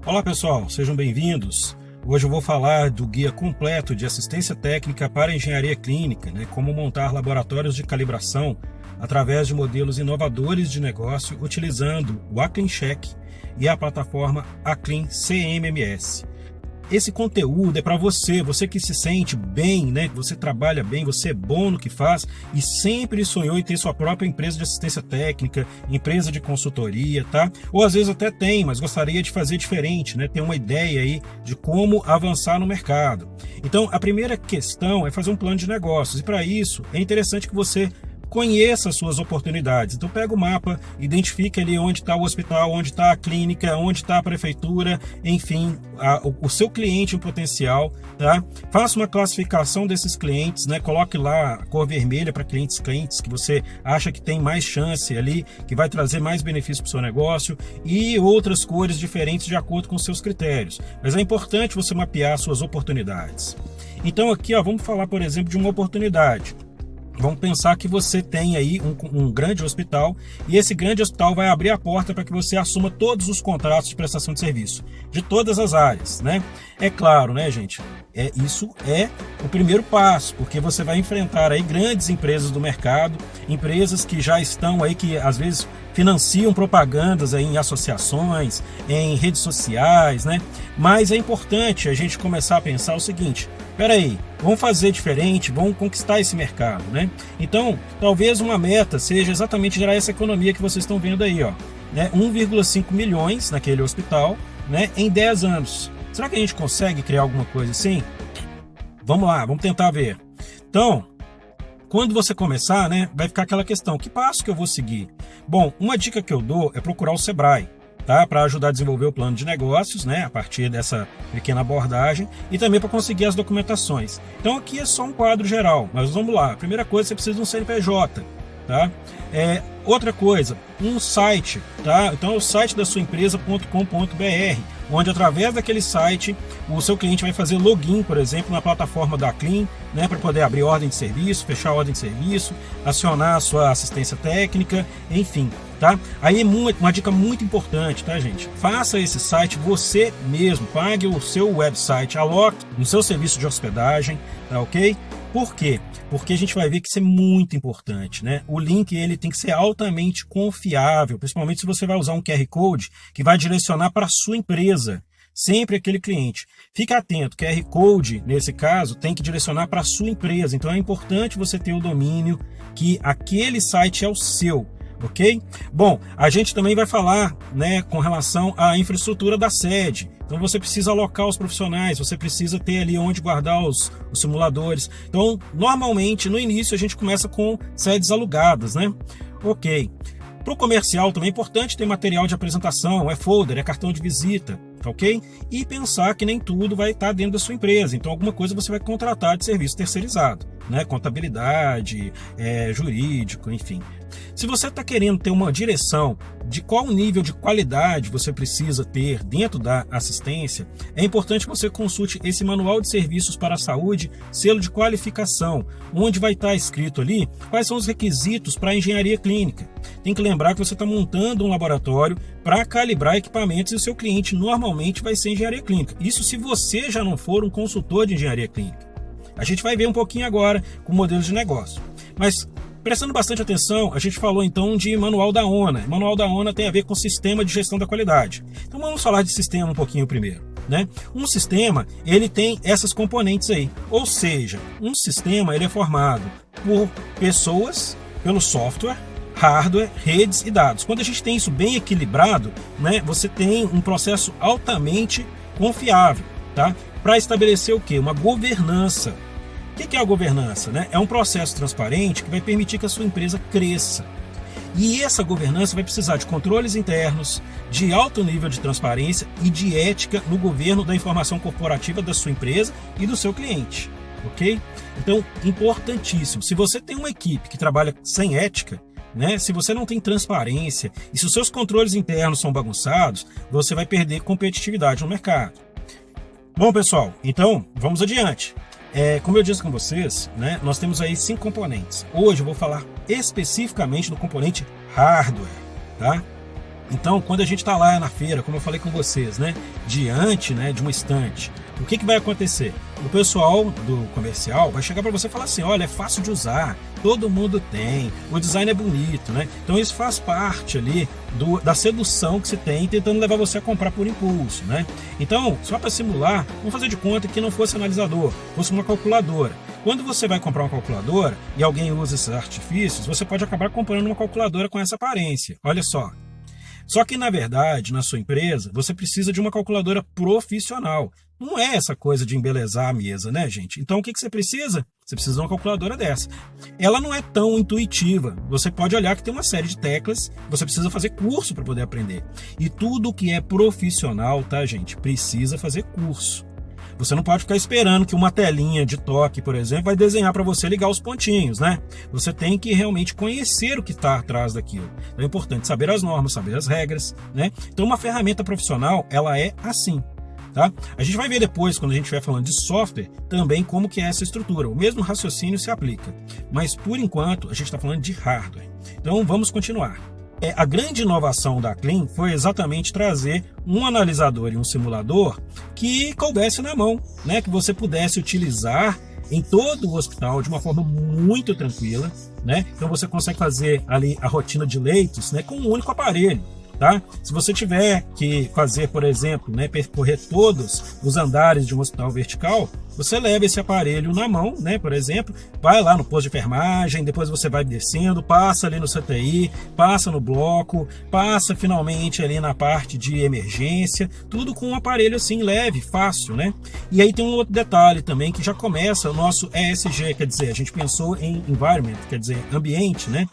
Olá pessoal, sejam bem-vindos. Hoje eu vou falar do guia completo de assistência técnica para engenharia clínica, como montar laboratórios de calibração através de modelos inovadores de negócio utilizando o AcleanCheck e a plataforma Aclean CMMS. Esse conteúdo é para você que se sente bem, que você trabalha bem, você é bom no que faz e sempre sonhou em ter sua própria empresa de assistência técnica, empresa de consultoria, tá? Ou às vezes até tem, mas gostaria de fazer diferente, ter uma ideia aí de como avançar no mercado. Então, a primeira questão é fazer um plano de negócios e para isso é interessante que você conheça as suas oportunidades. Então pega o mapa, identifique ali onde está o hospital, onde está a clínica, onde está a prefeitura, enfim, o seu cliente em potencial, tá? Faça uma classificação desses clientes, coloque lá a cor vermelha para clientes que você acha que tem mais chance ali, que vai trazer mais benefício para o seu negócio, e outras cores diferentes de acordo com os seus critérios. Mas é importante você mapear as suas oportunidades. Então aqui, vamos falar, por exemplo, de uma oportunidade. Vamos pensar que você tem aí um grande hospital e esse grande hospital vai abrir a porta para que você assuma todos os contratos de prestação de serviço, de todas as áreas, É claro, gente, isso é o primeiro passo, porque você vai enfrentar aí grandes empresas do mercado, empresas que já estão aí, que às vezes financiam propagandas aí em associações, em redes sociais, Mas é importante a gente começar a pensar o seguinte: peraí, vamos fazer diferente, vamos conquistar esse mercado, Então, talvez uma meta seja exatamente gerar essa economia que vocês estão vendo aí, 1,5 milhões naquele hospital, em 10 anos. Será que a gente consegue criar alguma coisa assim? Vamos lá, vamos tentar ver. Então, quando você começar, vai ficar aquela questão: que passo que eu vou seguir? Bom, uma dica que eu dou é procurar o Sebrae, tá? Para ajudar a desenvolver o plano de negócios, a partir dessa pequena abordagem, e também para conseguir as documentações. Então aqui é só um quadro geral, mas vamos lá. Primeira coisa, você precisa de um CNPJ, tá? Outra coisa, um site, tá? Então é o site da sua empresa.com.br, onde através daquele site o seu cliente vai fazer login, por exemplo, na plataforma da Aclean, para poder abrir ordem de serviço, fechar a ordem de serviço, acionar a sua assistência técnica, enfim, tá? Aí uma dica muito importante, tá, gente? Faça esse site você mesmo, pague o seu website, aloque no seu serviço de hospedagem, tá ok? Por quê? Porque a gente vai ver que isso é muito importante, O link ele tem que ser altamente confiável, principalmente se você vai usar um QR Code que vai direcionar para a sua empresa, sempre aquele cliente. Fique atento, QR Code, nesse caso, tem que direcionar para a sua empresa, então é importante você ter o domínio que aquele site é o seu. Ok? Bom, a gente também vai falar com relação à infraestrutura da sede. Então você precisa alocar os profissionais, você precisa ter ali onde guardar os simuladores. Então, normalmente, no início, a gente começa com sedes alugadas, Ok. Para o comercial também é importante ter material de apresentação, é folder, é cartão de visita, ok? E pensar que nem tudo vai estar dentro da sua empresa. Então, alguma coisa você vai contratar de serviço terceirizado, contabilidade, jurídico, enfim. Se você está querendo ter uma direção de qual nível de qualidade você precisa ter dentro da assistência, é importante que você consulte esse Manual de Serviços para a Saúde, selo de qualificação, onde vai estar escrito ali quais são os requisitos para a engenharia clínica. Tem que lembrar que você está montando um laboratório para calibrar equipamentos e o seu cliente normalmente vai ser engenharia clínica. Isso se você já não for um consultor de engenharia clínica. A gente vai ver um pouquinho agora com modelos de negócio. Mas, prestando bastante atenção, a gente falou então de Manual da ONA. O Manual da ONA tem a ver com Sistema de Gestão da Qualidade. Então vamos falar de sistema um pouquinho primeiro. Um sistema, ele tem essas componentes aí. Ou seja, um sistema ele é formado por pessoas, pelo software, hardware, redes e dados. Quando a gente tem isso bem equilibrado, você tem um processo altamente confiável, tá? Para estabelecer o quê? Uma governança. O que é a governança? É um processo transparente que vai permitir que a sua empresa cresça. E essa governança vai precisar de controles internos, de alto nível de transparência e de ética no governo da informação corporativa da sua empresa e do seu cliente. Ok? Então, importantíssimo. Se você tem uma equipe que trabalha sem ética, se você não tem transparência e se os seus controles internos são bagunçados, você vai perder competitividade no mercado. Bom, pessoal, então vamos adiante. Como eu disse com vocês, nós temos aí 5 componentes. Hoje eu vou falar especificamente do componente hardware, tá? Então, quando a gente está lá na feira, como eu falei com vocês, né, diante, né, de uma estante, o que vai acontecer? O pessoal do comercial vai chegar para você e falar assim, olha, é fácil de usar, todo mundo tem, o design é bonito, né? Então isso faz parte ali da sedução que se tem, tentando levar você a comprar por impulso, né? Então, só para simular, vamos fazer de conta que não fosse analisador, fosse uma calculadora. Quando você vai comprar uma calculadora e alguém usa esses artifícios, você pode acabar comprando uma calculadora com essa aparência. Olha só. Só que, na verdade, na sua empresa, você precisa de uma calculadora profissional. Não é essa coisa de embelezar a mesa, né, gente? Então, o que você precisa? Você precisa de uma calculadora dessa. Ela não é tão intuitiva. Você pode olhar que tem uma série de teclas, você precisa fazer curso para poder aprender. E tudo que é profissional, tá, gente? Precisa fazer curso. Você não pode ficar esperando que uma telinha de toque, por exemplo, vai desenhar para você ligar os pontinhos, né? Você tem que realmente conhecer o que está atrás daquilo. Então é importante saber as normas, saber as regras, né? Então uma ferramenta profissional, ela é assim, tá? A gente vai ver depois, quando a gente estiver falando de software, também como que é essa estrutura. O mesmo raciocínio se aplica. Mas, por enquanto, a gente está falando de hardware. Então vamos continuar. A grande inovação da Clean foi exatamente trazer um analisador e um simulador que coubesse na mão, né? Que você pudesse utilizar em todo o hospital de uma forma muito tranquila, né? Então você consegue fazer ali a rotina de leitos, né, com um único aparelho. Tá? Se você tiver que fazer, por exemplo, né, percorrer todos os andares de um hospital vertical, você leva esse aparelho na mão, né, por exemplo, vai lá no posto de enfermagem, depois você vai descendo, passa ali no CTI, passa no bloco, passa finalmente ali na parte de emergência, tudo com um aparelho assim leve, fácil, né? E aí tem um outro detalhe também que já começa o nosso ESG, quer dizer, a gente pensou em environment, quer dizer, ambiente, né?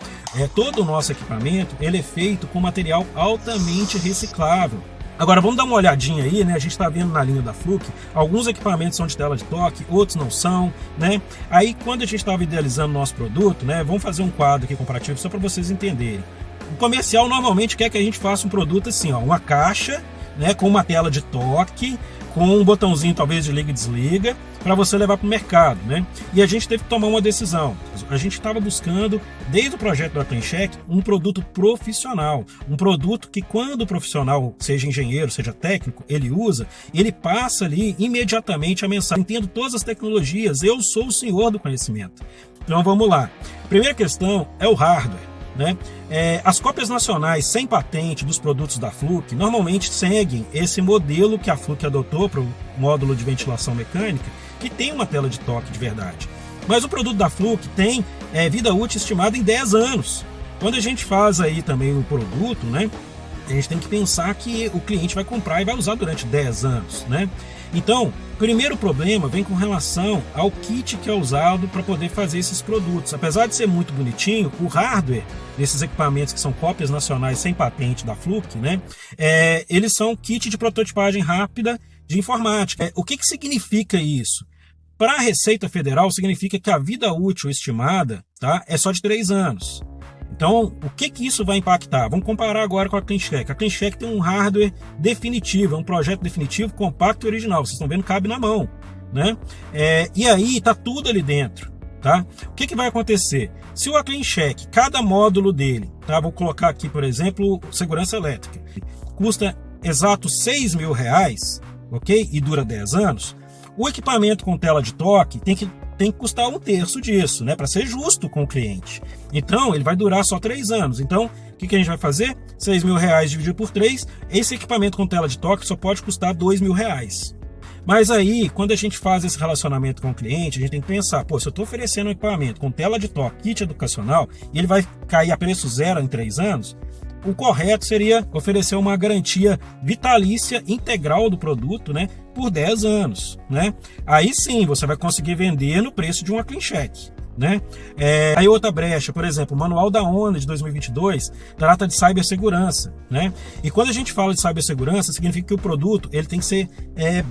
Todo o nosso equipamento, ele é feito com material altamente reciclável. Agora vamos dar uma olhadinha aí, né? A gente está vendo na linha da Fluke, alguns equipamentos são de tela de toque, outros não são, né? Aí quando a gente estava idealizando o nosso produto, né? Vamos fazer um quadro aqui comparativo só para vocês entenderem. O comercial normalmente quer que a gente faça um produto assim, ó, uma caixa, né? Com uma tela de toque, com um botãozinho talvez de liga e desliga, para você levar para o mercado, né? E a gente teve que tomar uma decisão. A gente estava buscando, desde o projeto da CleanCheck, um produto profissional, um produto que quando o profissional, seja engenheiro, seja técnico, ele usa, ele passa ali imediatamente a mensagem: entendo todas as tecnologias, eu sou o senhor do conhecimento. Então vamos lá. A primeira questão é o hardware. Né? As cópias nacionais sem patente dos produtos da Fluke normalmente seguem esse modelo que a Fluke adotou para o módulo de ventilação mecânica, que tem uma tela de toque de verdade. Mas o produto da Fluke tem vida útil estimada em 10 anos. Quando a gente faz aí também o produto, né, a gente tem que pensar que o cliente vai comprar e vai usar durante 10 anos. Né? Então, o primeiro problema vem com relação ao kit que é usado para poder fazer esses produtos. Apesar de ser muito bonitinho, o hardware desses equipamentos que são cópias nacionais sem patente da Fluke, né, eles são kit de prototipagem rápida de informática. O que significa isso? Para a Receita Federal, significa que a vida útil estimada, tá, é só de 3 anos. Então, o que isso vai impactar? Vamos comparar agora com a CleanCheck. A CleanCheck tem um hardware definitivo, é um projeto definitivo, compacto e original. Vocês estão vendo, cabe na mão. Né? E aí está tudo ali dentro. Tá? O que vai acontecer? Se o CleanCheck, cada módulo dele, tá? Vou colocar aqui, por exemplo, segurança elétrica, custa exato R$6.000, ok? E dura 10 anos, o equipamento com tela de toque tem que custar 1/3 disso, né? Para ser justo com o cliente. Então, ele vai durar só 3 anos. Então, o que a gente vai fazer? R$6.000 dividido por 3, esse equipamento com tela de toque só pode custar R$2.000. Mas aí, quando a gente faz esse relacionamento com o cliente, a gente tem que pensar, pô, se eu estou oferecendo um equipamento com tela de toque, kit educacional, e ele vai cair a preço zero em 3 anos, o correto seria oferecer uma garantia vitalícia integral do produto, né, por 10 anos. Né? Aí sim, você vai conseguir vender no preço de uma CleanCheck. Né? Aí outra brecha, por exemplo, o manual da ONU de 2022 trata de cibersegurança. Né? E quando a gente fala de cibersegurança, significa que o produto ele tem que ser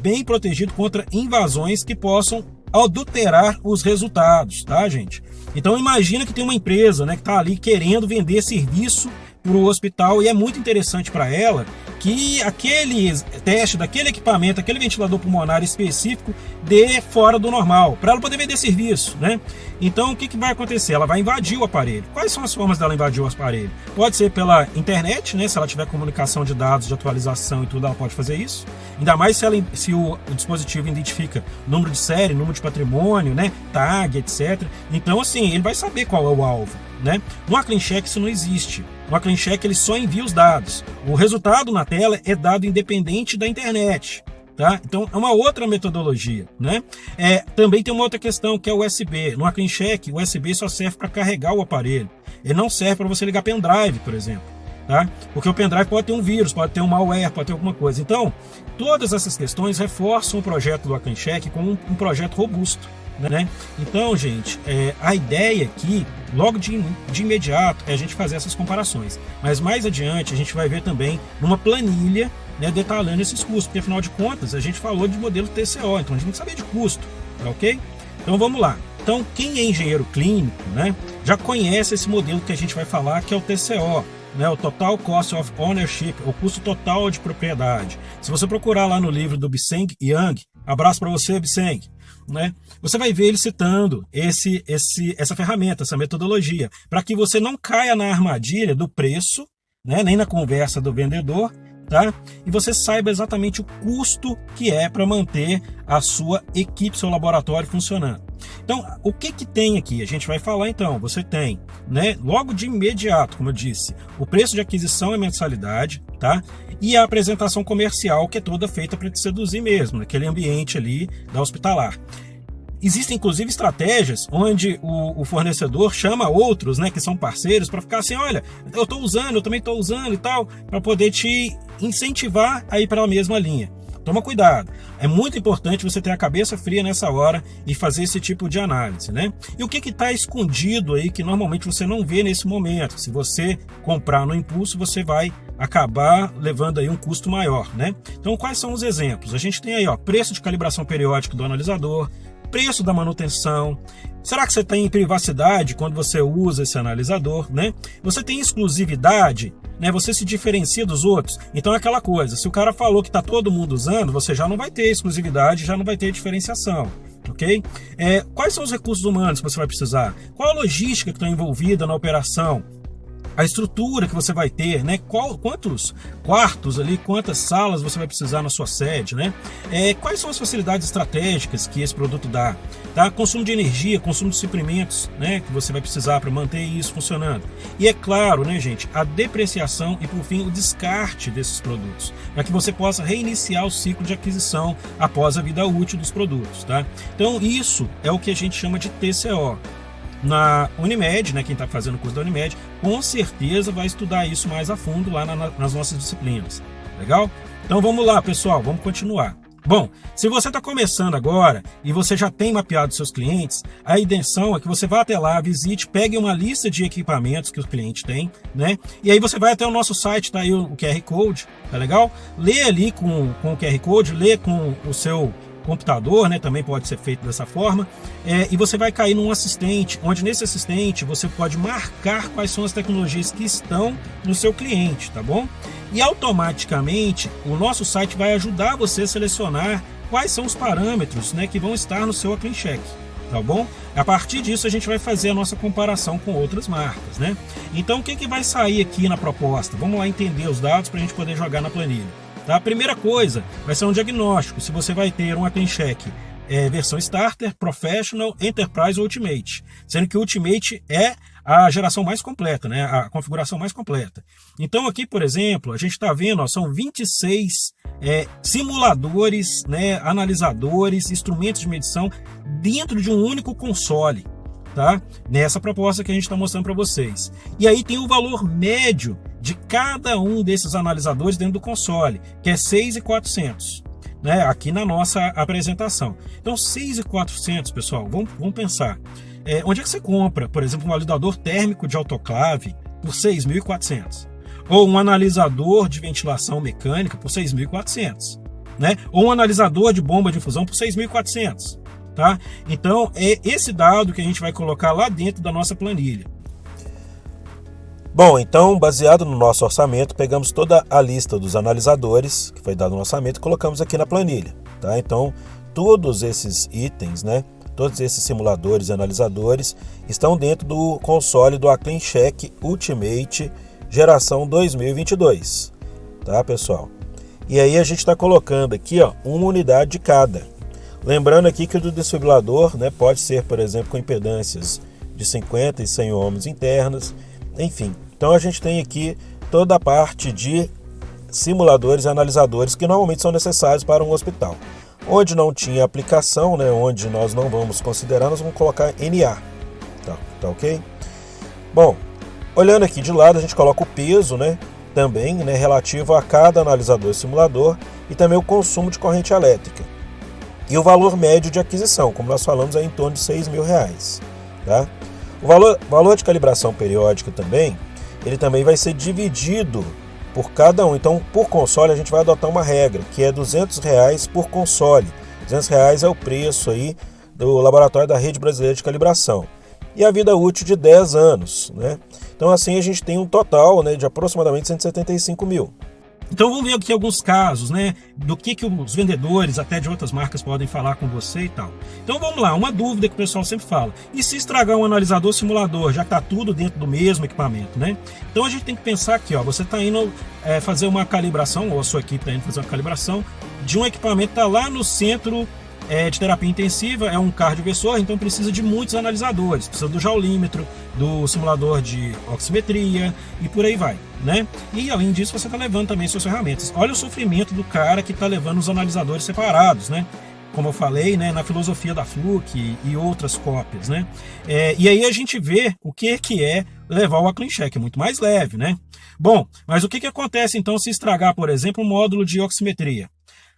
bem protegido contra invasões que possam adulterar os resultados, tá, gente? Então imagina que tem uma empresa, né, que está ali querendo vender serviço para o hospital, e é muito interessante para ela que aquele teste daquele equipamento, aquele ventilador pulmonar específico dê fora do normal, para ela poder vender serviço, né? Então, o que vai acontecer? Ela vai invadir o aparelho. Quais são as formas dela invadir o aparelho? Pode ser pela internet, né? Se ela tiver comunicação de dados, de atualização e tudo, ela pode fazer isso. Ainda mais se o dispositivo identifica número de série, número de patrimônio, né? Tag, etc. Então, assim, ele vai saber qual é o alvo, né? No AcleanCheck isso não existe. No AcleanCheck ele só envia os dados. O resultado na tela é dado independente da internet. Tá? Então é uma outra metodologia, né? Também tem uma outra questão que é o USB. No AcleanCheck, o USB só serve para carregar o aparelho. Ele não serve para você ligar pendrive, por exemplo. Tá? Porque o pendrive pode ter um vírus, pode ter um malware, pode ter alguma coisa. Então, todas essas questões reforçam o projeto do AcleanCheck como um projeto robusto, né? Então, gente, a ideia aqui, logo de imediato, é a gente fazer essas comparações. Mas mais adiante a gente vai ver também numa planilha, né, detalhando esses custos, porque afinal de contas a gente falou de modelo TCO, então a gente tem que saber de custo, tá ok? Então vamos lá. Então quem é engenheiro clínico, né, já conhece esse modelo que a gente vai falar, que é o TCO, né, o Total Cost of Ownership, o custo total de propriedade. Se você procurar lá no livro do Bisseng Yang, abraço para você, Bisseng, né, você vai ver ele citando essa ferramenta, essa metodologia, para que você não caia na armadilha do preço, né, nem na conversa do vendedor, tá? E você saiba exatamente o custo que é para manter a sua equipe, seu laboratório funcionando. Então, o que tem aqui? A gente vai falar então. Você tem, né, logo de imediato, como eu disse, o preço de aquisição e mensalidade, tá? E a apresentação comercial, que é toda feita para te seduzir mesmo, naquele ambiente ali da hospitalar. Existem, inclusive, estratégias onde o fornecedor chama outros, né, que são parceiros, para ficar assim, olha, eu estou usando, eu também estou usando e tal, para poder te incentivar a ir para a mesma linha. Toma cuidado. É muito importante você ter a cabeça fria nessa hora e fazer esse tipo de análise, né? E o que está escondido aí que normalmente você não vê nesse momento? Se você comprar no impulso, você vai acabar levando aí um custo maior, né? Então, quais são os exemplos? A gente tem aí, ó, preço de calibração periódica do analisador, preço da manutenção. Será que você tem privacidade quando você usa esse analisador, né? Você tem exclusividade, né? Você se diferencia dos outros. Então é aquela coisa, se o cara falou que está todo mundo usando, você já não vai ter exclusividade, já não vai ter diferenciação, ok? Quais são os recursos humanos que você vai precisar? Qual a logística que está envolvida na operação? A estrutura que você vai ter, né? Quantos quartos ali, quantas salas você vai precisar na sua sede, né? Quais são as facilidades estratégicas que esse produto dá? Tá? Consumo de energia, consumo de suprimentos, né? Que você vai precisar para manter isso funcionando. E é claro, né, gente, a depreciação e, por fim, o descarte desses produtos, para que você possa reiniciar o ciclo de aquisição após a vida útil dos produtos, tá? Então, isso é o que a gente chama de TCO. Na Unimed, né, quem está fazendo o curso da Unimed, com certeza vai estudar isso mais a fundo lá nas nossas disciplinas. Legal? Então vamos lá, pessoal, vamos continuar. Bom, se você está começando agora e você já tem mapeado seus clientes, a intenção é que você vá até lá, visite, pegue uma lista de equipamentos que o cliente tem, né? E aí você vai até o nosso site, tá aí o QR Code, tá legal? Lê ali com o QR Code, lê com o seu computador, né, também pode ser feito dessa forma, e você vai cair num assistente, onde nesse assistente você pode marcar quais são as tecnologias que estão no seu cliente, tá bom? E automaticamente o nosso site vai ajudar você a selecionar quais são os parâmetros, né, que vão estar no seu AcleanCheck, tá bom? A partir disso a gente vai fazer a nossa comparação com outras marcas, né? Então o que vai sair aqui na proposta? Vamos lá entender os dados para a gente poder jogar na planilha. A primeira coisa vai ser um diagnóstico, se você vai ter um AcleanCheck versão Starter, Professional, Enterprise ou Ultimate, sendo que o Ultimate é a geração mais completa, né? A configuração mais completa. Então aqui, por exemplo, a gente está vendo, ó, são 26 simuladores, né, analisadores, instrumentos de medição dentro de um único console. Tá? Nessa proposta que a gente está mostrando para vocês. E aí tem o valor médio de cada um desses analisadores dentro do console, que é 6.400, né? Aqui na nossa apresentação. Então 6.400, pessoal, vamos pensar. Onde é que você compra, por exemplo, um validador térmico de autoclave por 6.400? Ou um analisador de ventilação mecânica por 6.400, né? Ou um analisador de bomba de infusão por 6.400. Tá? Então é esse dado que a gente vai colocar lá dentro da nossa planilha. Bom, então, baseado no nosso orçamento, pegamos toda a lista dos analisadores que foi dado no orçamento e colocamos aqui na planilha, tá? Então, todos esses itens, né? Todos esses simuladores e analisadores estão dentro do console do AcleanCheck Ultimate geração 2022, tá, pessoal? E aí a gente está colocando aqui, ó, uma unidade de cada. Lembrando aqui que o do desfibrilador, né, pode ser, por exemplo, com impedâncias de 50 e 100 ohms internas, enfim. Então a gente tem aqui toda a parte de simuladores e analisadores que normalmente são necessários para um hospital. Onde não tinha aplicação, né, onde nós não vamos considerar, nós vamos colocar NA. Tá ok? Bom, olhando aqui de lado, a gente coloca o peso, né, também, né, relativo a cada analisador e simulador e também o consumo de corrente elétrica. E o valor médio de aquisição, como nós falamos, é em torno de R$6.000. Tá? O valor de calibração periódica também, ele também vai ser dividido por cada um. Então, por console, a gente vai adotar uma regra, que é R$200 por console. R$200 é o preço aí do laboratório da Rede Brasileira de Calibração. E a vida útil de 10 anos. Né? Então, assim, a gente tem um total, né, de aproximadamente 175 mil. Então vamos ver aqui alguns casos, né, do que os vendedores até de outras marcas podem falar com você e tal. Então vamos lá, uma dúvida que o pessoal sempre fala: e se estragar um analisador simulador, já está tudo dentro do mesmo equipamento, né? Então a gente tem que pensar aqui, ó, você está indo fazer uma calibração, ou a sua equipe está indo fazer uma calibração de um equipamento que está lá no centro de terapia intensiva, é um cardioversor, então precisa de muitos analisadores, precisa do jaulímetro, do simulador de oximetria e por aí vai, né? E além disso você está levando também suas ferramentas. Olha o sofrimento do cara que está levando os analisadores separados, né? Como eu falei, né, na filosofia da Fluke e outras cópias, né? E aí a gente vê o que é levar o AcleanCheck, é muito mais leve, né? Bom, mas o que acontece então se estragar, por exemplo, um módulo de oximetria?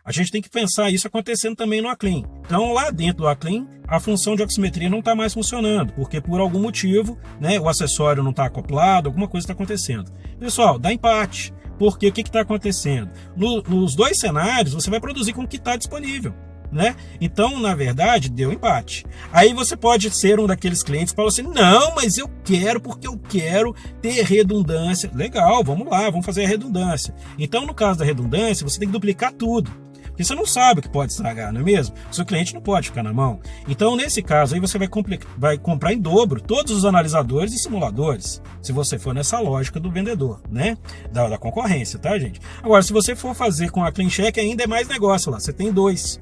A gente tem que pensar isso acontecendo também no Aclean. Então, lá dentro do Aclean, a função de oximetria não está mais funcionando, porque por algum motivo, né, o acessório não está acoplado, alguma coisa está acontecendo. Pessoal, dá empate, porque o que está acontecendo? Nos dois cenários, você vai produzir com o que está disponível. Né? Então, na verdade, deu empate. Aí você pode ser um daqueles clientes que fala assim: não, mas eu quero porque eu quero ter redundância. Legal, vamos lá, vamos fazer a redundância. Então, no caso da redundância, você tem que duplicar tudo. Porque você não sabe o que pode estragar, não é mesmo? O seu cliente não pode ficar na mão. Então, nesse caso, aí você vai comprar em dobro todos os analisadores e simuladores, se você for nessa lógica do vendedor, né? Da concorrência, tá, gente? Agora, se você for fazer com a AcleanCheck, ainda é mais negócio lá. Você tem dois.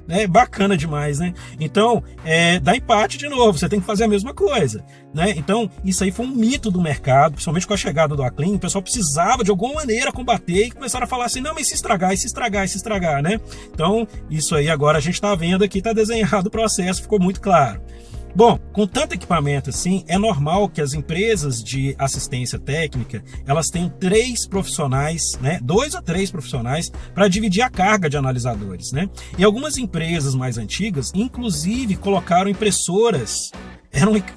Né? Bacana demais, né? Então, dá empate de novo, você tem que fazer a mesma coisa, né? Então, isso aí foi um mito do mercado, principalmente com a chegada do Aclean. O pessoal precisava de alguma maneira combater e começaram a falar assim: não, mas se estragar, né? Então, isso aí agora a gente está vendo aqui, está desenhado o processo, ficou muito claro. Bom, com tanto equipamento assim, é normal que as empresas de assistência técnica, elas tenham 3 profissionais, né, 2 ou 3 profissionais para dividir a carga de analisadores, né? E algumas empresas mais antigas, inclusive, colocaram impressoras,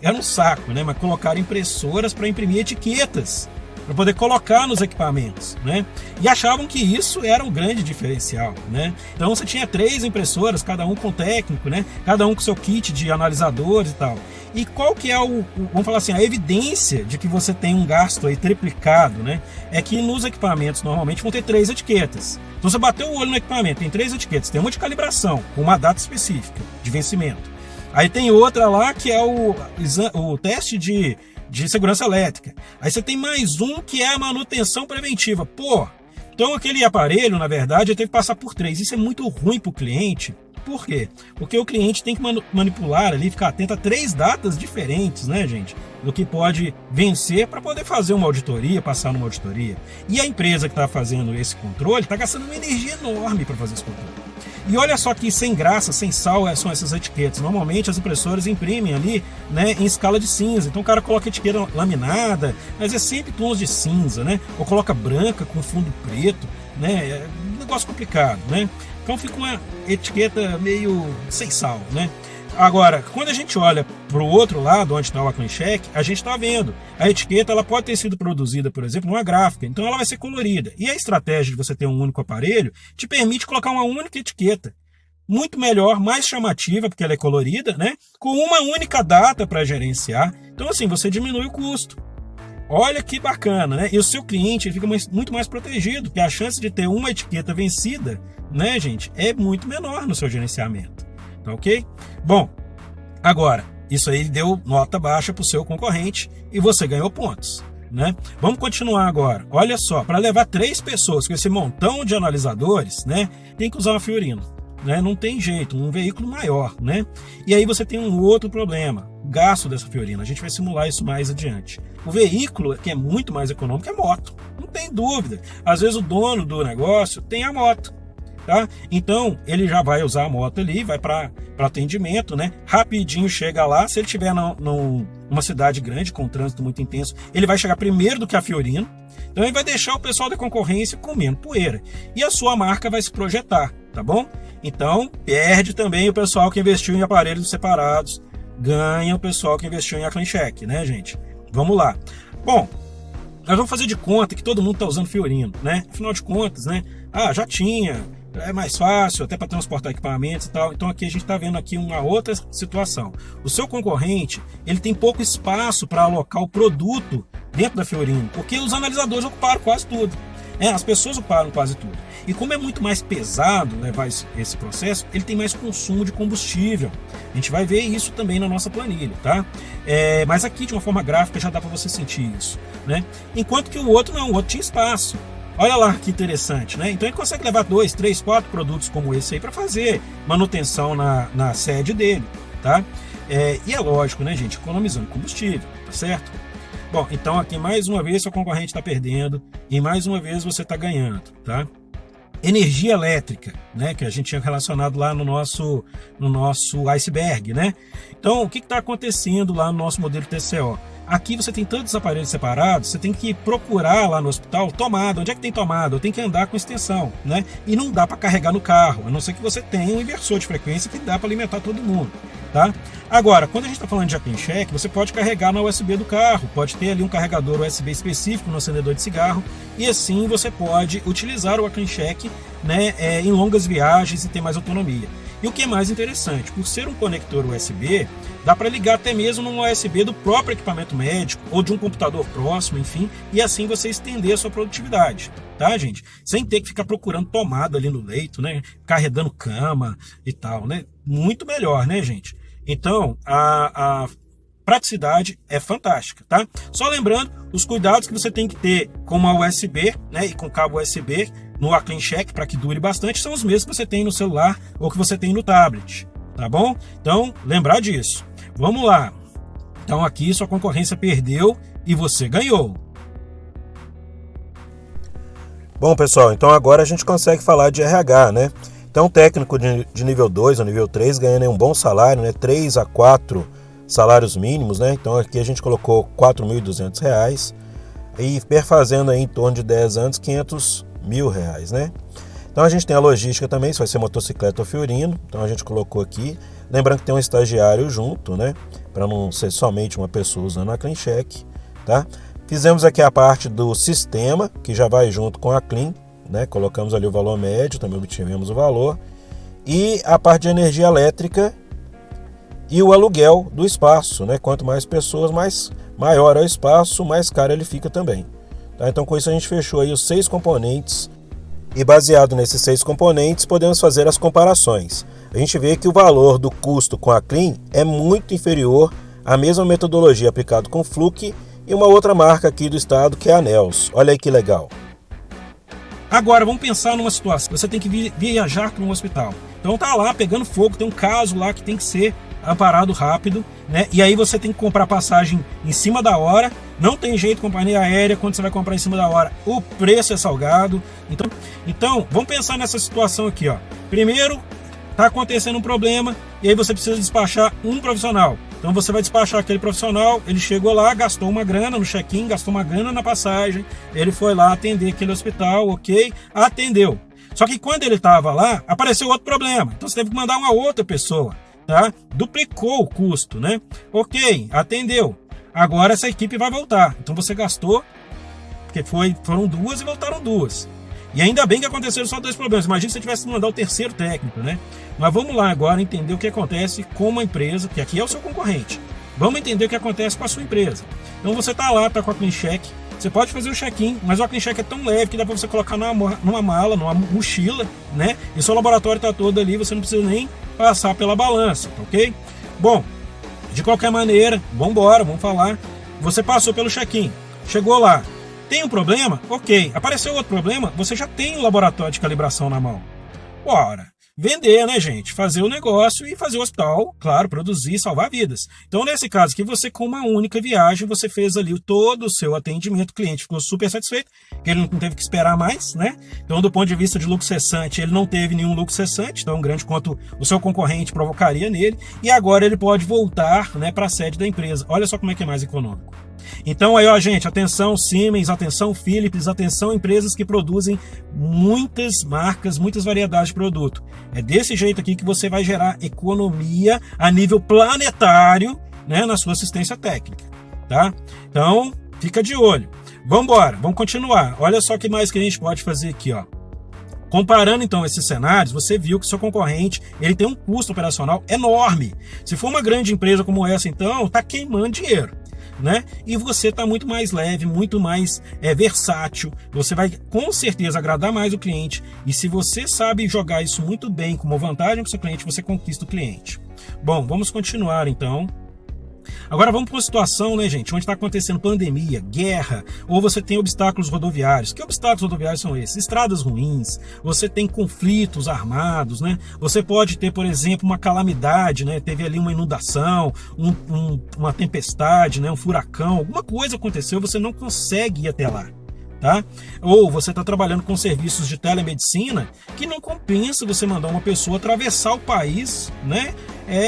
era um saco, né, mas colocaram impressoras para imprimir etiquetas, para poder colocar nos equipamentos, né? E achavam que isso era um grande diferencial, né? Então você tinha 3 impressoras, cada um com técnico, né? Cada um com seu kit de analisadores e tal. E qual que é vamos falar assim, a evidência de que você tem um gasto aí triplicado, né? É que nos equipamentos normalmente vão ter 3 etiquetas. Então você bateu o olho no equipamento, tem 3 etiquetas, tem uma de calibração, com uma data específica de vencimento. Aí tem outra lá que é o teste de segurança elétrica. Aí você tem mais um que é a manutenção preventiva. Pô, então aquele aparelho, na verdade, ele teve que passar por 3. Isso é muito ruim para o cliente. Por quê? Porque o cliente tem que manipular ali, ficar atento a 3 datas diferentes, né, gente? Do que pode vencer para poder fazer uma auditoria, passar numa auditoria. E a empresa que está fazendo esse controle está gastando uma energia enorme para fazer esse controle. E olha só que sem graça, sem sal são essas etiquetas. Normalmente as impressoras imprimem ali, né, em escala de cinza. Então o cara coloca etiqueta laminada, mas é sempre tons de cinza, né? Ou coloca branca com fundo preto, né? É um negócio complicado, né? Então fica uma etiqueta meio sem sal, né? Agora, quando a gente olha para o outro lado, onde está o AcleanCheck, a gente está vendo. A etiqueta ela pode ter sido produzida, por exemplo, numa gráfica. Então ela vai ser colorida. E a estratégia de você ter um único aparelho te permite colocar uma única etiqueta. Muito melhor, mais chamativa, porque ela é colorida, né? Com uma única data para gerenciar. Então assim, você diminui o custo. Olha que bacana, né? E o seu cliente ele fica muito mais protegido, porque a chance de ter uma etiqueta vencida, né, gente, é muito menor no seu gerenciamento. Tá ok? Bom, agora, isso aí deu nota baixa para o seu concorrente e você ganhou pontos, né? Vamos continuar agora. Olha só, para levar 3 pessoas com esse montão de analisadores, né, tem que usar uma Fiorino, né? Não tem jeito, um veículo maior, né? E aí você tem um outro problema, o gasto dessa Fiorino. A gente vai simular isso mais adiante. O veículo, que é muito mais econômico, é moto, não tem dúvida. Às vezes o dono do negócio tem a moto, tá? Então ele já vai usar a moto ali, vai para atendimento, né? Rapidinho chega lá. Se ele estiver numa cidade grande com um trânsito muito intenso, ele vai chegar primeiro do que a Fiorino. Então ele vai deixar o pessoal da concorrência comendo poeira e a sua marca vai se projetar, tá bom? Então perde também o pessoal que investiu em aparelhos separados, ganha o pessoal que investiu em AcleanCheck, né, gente? Vamos lá. Bom, nós vamos fazer de conta que todo mundo está usando Fiorino, né? Afinal de contas, né? Já tinha, é mais fácil até para transportar equipamentos e tal. Então aqui a gente está vendo aqui uma outra situação. O seu concorrente, ele tem pouco espaço para alocar o produto dentro da Fiorino, porque os analisadores ocuparam quase tudo. As pessoas ocuparam quase tudo. E como é muito mais pesado levar esse processo, ele tem mais consumo de combustível. A gente vai ver isso também na nossa planilha, tá? Mas aqui de uma forma gráfica já dá para você sentir isso, né? Enquanto que o outro não, o outro tinha espaço. Olha lá que interessante, né? Então ele consegue levar 2, 3, 4 produtos como esse aí para fazer manutenção na sede dele, tá? E é lógico, né, gente? Economizando combustível, tá certo? Bom, então aqui mais uma vez seu concorrente está perdendo e mais uma vez você está ganhando, tá? Energia elétrica, né, que a gente tinha relacionado lá no nosso iceberg, né? Então, o que está acontecendo lá no nosso modelo TCO? Aqui você tem tantos aparelhos separados, você tem que procurar lá no hospital tomada. Onde é que tem tomada? Eu tenho que andar com extensão, né? E não dá para carregar no carro, a não ser que você tenha um inversor de frequência que dá para alimentar todo mundo, tá? Agora, quando a gente está falando de AcleanCheck, você pode carregar na USB do carro, pode ter ali um carregador USB específico no acendedor de cigarro, e assim você pode utilizar o AcleanCheck, né, em longas viagens e ter mais autonomia. E o que é mais interessante, por ser um conector USB, dá para ligar até mesmo num USB do próprio equipamento médico ou de um computador próximo, enfim, e assim você estender a sua produtividade, tá, gente? Sem ter que ficar procurando tomada ali no leito, né, carregando cama e tal, né? Muito melhor, né, gente? Então, a praticidade é fantástica, tá? Só lembrando, os cuidados que você tem que ter com uma USB, né, e com cabo USB no AcleanCheck para que dure bastante são os mesmos que você tem no celular ou que você tem no tablet, tá bom? Então, lembrar disso. Vamos lá. Então aqui sua concorrência perdeu e você ganhou. Bom, pessoal, então agora a gente consegue falar de RH, né? Então, técnico de nível 2 ou nível 3 ganhando um bom salário, né? 3 a 4 salários mínimos, né? Então aqui a gente colocou R$ 4.200 e perfazendo aí em torno de 10 anos R$ 500.000, né? Então a gente tem a logística também, se vai ser motocicleta ou Fiorino, então a gente colocou aqui. Lembrando que tem um estagiário junto, né? Para não ser somente uma pessoa usando a AcleanCheck, tá? Fizemos aqui a parte do sistema, que já vai junto com a Clean, né? Colocamos ali o valor médio, também obtivemos o valor. E a parte de energia elétrica e o aluguel do espaço, né? Quanto mais pessoas, maior é o espaço, mais caro ele fica também. Tá? Então com isso a gente fechou aí os 6 componentes e baseado nesses 6 componentes podemos fazer as comparações. A gente vê que o valor do custo com a Clean é muito inferior à mesma metodologia aplicada com o Fluke e uma outra marca aqui do estado que é a Nels. Olha aí que legal. Agora, vamos pensar numa situação. Você tem que viajar para um hospital. Então tá lá pegando fogo, tem um caso lá que tem que ser amparado rápido, né? E aí você tem que comprar passagem em cima da hora. Não tem jeito, companhia aérea, quando você vai comprar em cima da hora, o preço é salgado. Então vamos pensar nessa situação aqui, ó. Primeiro, tá acontecendo um problema e aí você precisa despachar um profissional. Então você vai despachar aquele profissional, ele chegou lá, gastou uma grana no check-in, gastou uma grana na passagem, ele foi lá atender aquele hospital, ok, atendeu. Só que quando ele estava lá, apareceu outro problema, então você teve que mandar uma outra pessoa, tá? Duplicou o custo, né? Ok, atendeu. Agora essa equipe vai voltar, então você gastou, porque foram 2 e voltaram 2. E ainda bem que aconteceram só 2 problemas. Imagina se você tivesse que mandar o terceiro técnico, né? Mas vamos lá agora entender o que acontece com uma empresa, que aqui é o seu concorrente. Vamos entender o que acontece com a sua empresa. Então você está lá, está com a CleanCheck, você pode fazer o check-in, mas o CleanCheck é tão leve que dá para você colocar numa mala, numa mochila, né? E seu laboratório está todo ali, você não precisa nem passar pela balança, ok? Bom, de qualquer maneira, vamos embora, vamos falar. Você passou pelo check-in, chegou lá, tem um problema? Ok. Apareceu outro problema? Você já tem o laboratório de calibração na mão. Bora. Vender, né, gente? Fazer o negócio e fazer o hospital, claro, produzir, salvar vidas. Então, nesse caso aqui, você com uma única viagem, você fez ali todo o seu atendimento, o cliente ficou super satisfeito, que ele não teve que esperar mais, né? Então, do ponto de vista de lucro cessante, ele não teve nenhum lucro cessante, tão grande quanto o seu concorrente provocaria nele, e agora ele pode voltar, né, para a sede da empresa. Olha só como é que é mais econômico. Então aí, ó, gente, atenção Siemens, atenção Philips, atenção empresas que produzem muitas marcas, muitas variedades de produto. É desse jeito aqui que você vai gerar economia a nível planetário, né, na sua assistência técnica, tá? Então, fica de olho. Vamos embora, vamos continuar. Olha só o que mais que a gente pode fazer aqui, ó. Comparando então esses cenários, você viu que seu concorrente ele tem um custo operacional enorme. Se for uma grande empresa como essa, então, tá queimando dinheiro, né? E você está muito mais leve, muito mais versátil, você vai com certeza agradar mais o cliente, e se você sabe jogar isso muito bem como vantagem para o seu cliente, você conquista o cliente. Bom, vamos continuar então. Agora vamos para uma situação, né, gente, onde está acontecendo pandemia, guerra, ou você tem obstáculos rodoviários. Que obstáculos rodoviários são esses? Estradas ruins, você tem conflitos armados, né? Você pode ter, por exemplo, uma calamidade, né? Teve ali uma inundação, uma tempestade, né? Um furacão, alguma coisa aconteceu, você não consegue ir até lá. Tá? Ou você está trabalhando com serviços de telemedicina que não compensa você mandar uma pessoa atravessar o país, né,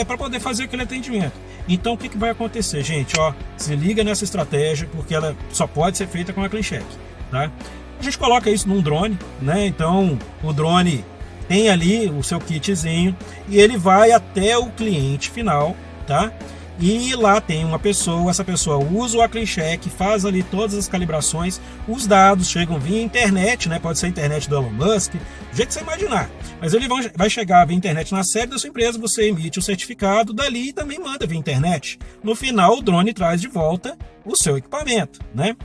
para poder fazer aquele atendimento. Então o que vai acontecer, gente? Ó, se liga nessa estratégia, porque ela só pode ser feita com a CleanCheck, tá? A gente coloca isso num drone, né? Então o drone tem ali o seu kitzinho e ele vai até o cliente final, tá? E lá tem uma pessoa, essa pessoa usa o CleanCheck, faz ali todas as calibrações, os dados chegam via internet, né? Pode ser a internet do Elon Musk, do jeito que você imaginar. Mas ele vai chegar via internet na sede da sua empresa, você emite o certificado dali e também manda via internet. No final, o drone traz de volta o seu equipamento, né?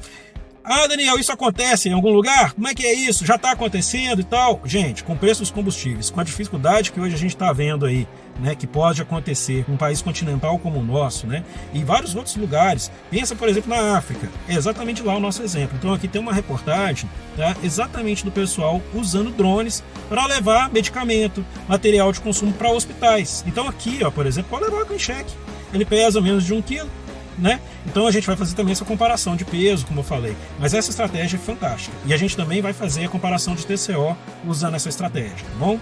Ah, Daniel, isso acontece em algum lugar? Como é que é isso? Já está acontecendo e tal? Gente, com o preço dos combustíveis, com a dificuldade que hoje a gente está vendo aí, né, que pode acontecer com um país continental como o nosso, né, e vários outros lugares. Pensa, por exemplo, na África. É exatamente lá o nosso exemplo. Então aqui tem uma reportagem, tá, exatamente do pessoal usando drones para levar medicamento, material de consumo para hospitais. Então aqui, ó, por exemplo, pode levar o CleanCheck. Ele pesa menos de 1 quilo. Né? Então a gente vai fazer também essa comparação de peso, como eu falei. Mas essa estratégia é fantástica. E a gente também vai fazer a comparação de TCO usando essa estratégia, tá bom?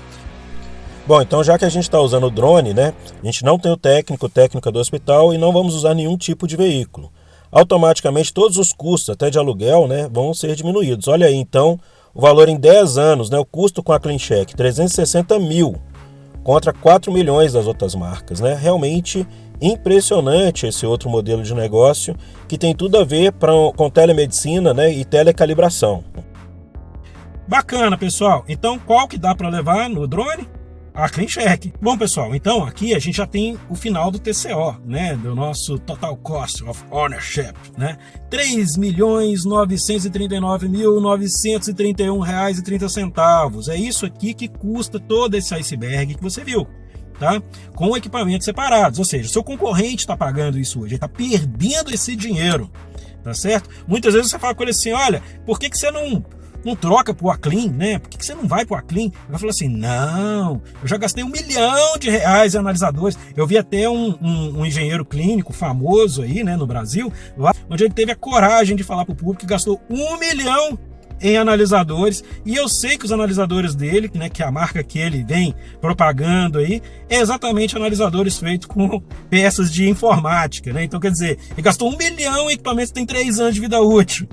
Bom, então já que a gente está usando o drone, né? A gente não tem o técnica do hospital e não vamos usar nenhum tipo de veículo. Automaticamente todos os custos, até de aluguel, né, vão ser diminuídos. Olha aí, então, o valor em 10 anos, né? O custo com a CleanCheck, 360 mil contra 4 milhões das outras marcas, né? Realmente impressionante esse outro modelo de negócio que tem tudo a ver com telemedicina, né, e telecalibração. Bacana, pessoal. Então, qual que dá para levar no drone? A CleanCheck. Bom, pessoal, então aqui a gente já tem o final do TCO, né, do nosso Total Cost of Ownership, né, R$ 3.939.931,30. É isso aqui que custa todo esse iceberg que você viu. Tá? Com equipamentos separados, ou seja, seu concorrente está pagando isso hoje, ele está perdendo esse dinheiro, tá certo? Muitas vezes você fala com ele assim, olha, por que você não troca para o Aclean, né? Por que você não vai para o Aclean? Ele vai falar assim, não, eu já gastei R$1 milhão em analisadores. Eu vi até um engenheiro clínico famoso aí, né, no Brasil, lá, onde ele teve a coragem de falar para o público que gastou R$1 milhão em analisadores, e eu sei que os analisadores dele, né, que é a marca que ele vem propagando aí, é exatamente analisadores feitos com peças de informática, né? Então, quer dizer, ele gastou R$1 milhão em equipamentos que tem 3 anos de vida útil.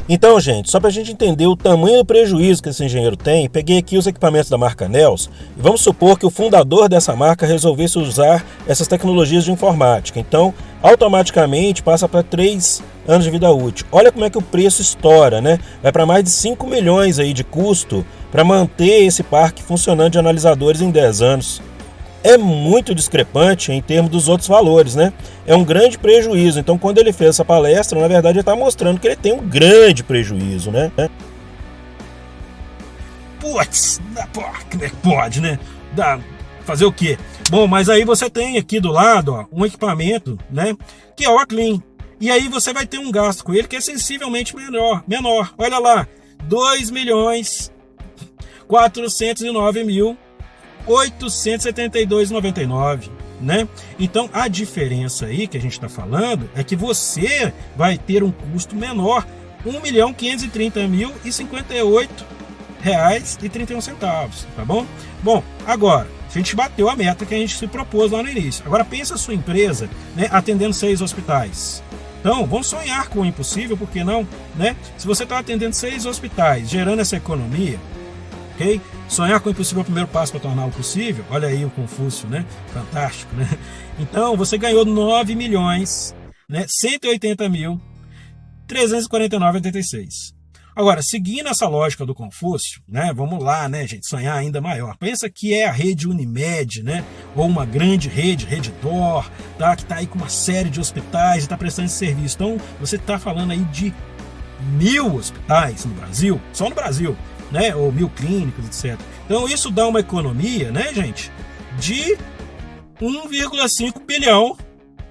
Então, gente, só para a gente entender o tamanho do prejuízo que esse engenheiro tem, peguei aqui os equipamentos da marca Nels e vamos supor que o fundador dessa marca resolvesse usar essas tecnologias de informática. Então, automaticamente passa para 3 anos de vida útil. Olha como é que o preço estoura, né? Vai para mais de 5 milhões aí de custo para manter esse parque funcionando de analisadores em 10 anos. é muito discrepante em termos dos outros valores, né? É um grande prejuízo. Então, quando ele fez essa palestra, na verdade, ele está mostrando que ele tem um grande prejuízo, né? Putz, como é que pode, né? Fazer o quê? Bom, mas aí você tem aqui do lado, ó, um equipamento, né? Que é o Aclean. E aí você vai ter um gasto com ele que é sensivelmente menor. Olha lá, 2.409.872,99, né? Então a diferença aí que a gente está falando é que você vai ter um custo menor, R$1.530.058,31, tá bom? Bom, agora a gente bateu a meta que a gente se propôs lá no início. Agora pensa a sua empresa, né, atendendo 6 hospitais. Então, vamos sonhar com o impossível, por que não? Né? Se você está atendendo 6 hospitais, gerando essa economia, ok? Sonhar com o impossível é o primeiro passo para tornar o possível. Olha aí o Confúcio, né? Fantástico, né? Então, você ganhou 9.180.349,86. Agora, seguindo essa lógica do Confúcio, né? Vamos lá, né, gente? Sonhar ainda maior. Pensa que é a rede Unimed, né? Ou uma grande rede, Redditor, tá? Que está aí com uma série de hospitais e está prestando esse serviço. Então, você está falando aí de 1.000 hospitais no Brasil, só no Brasil, né? Ou 1.000 clínicas, etc. Então, isso dá uma economia, né, gente? De 1,5 bilhão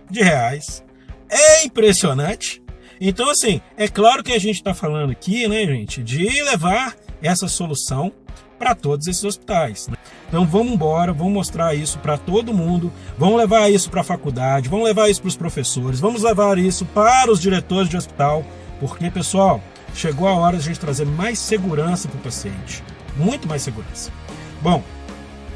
de reais. É impressionante. Então, assim, é claro que a gente está falando aqui, né, gente, de levar essa solução para todos esses hospitais, né? Então, vamos embora, vamos mostrar isso para todo mundo, vamos levar isso para a faculdade, vamos levar isso para os professores, vamos levar isso para os diretores de hospital, porque, pessoal, chegou a hora de a gente trazer mais segurança para o paciente, muito mais segurança. Bom,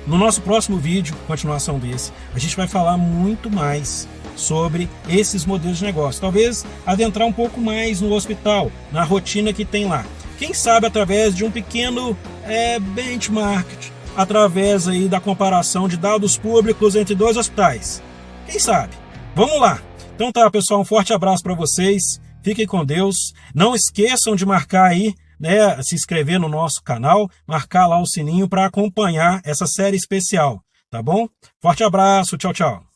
no nosso próximo vídeo, continuação desse, a gente vai falar muito mais sobre esses modelos de negócio. Talvez adentrar um pouco mais no hospital, na rotina que tem lá. Quem sabe através de um pequeno benchmark, através aí da comparação de dados públicos entre 2 hospitais. Quem sabe? Vamos lá! Então tá, pessoal, um forte abraço para vocês. Fiquem com Deus. Não esqueçam de marcar aí, né, se inscrever no nosso canal, marcar lá o sininho para acompanhar essa série especial, tá bom? Forte abraço, tchau, tchau.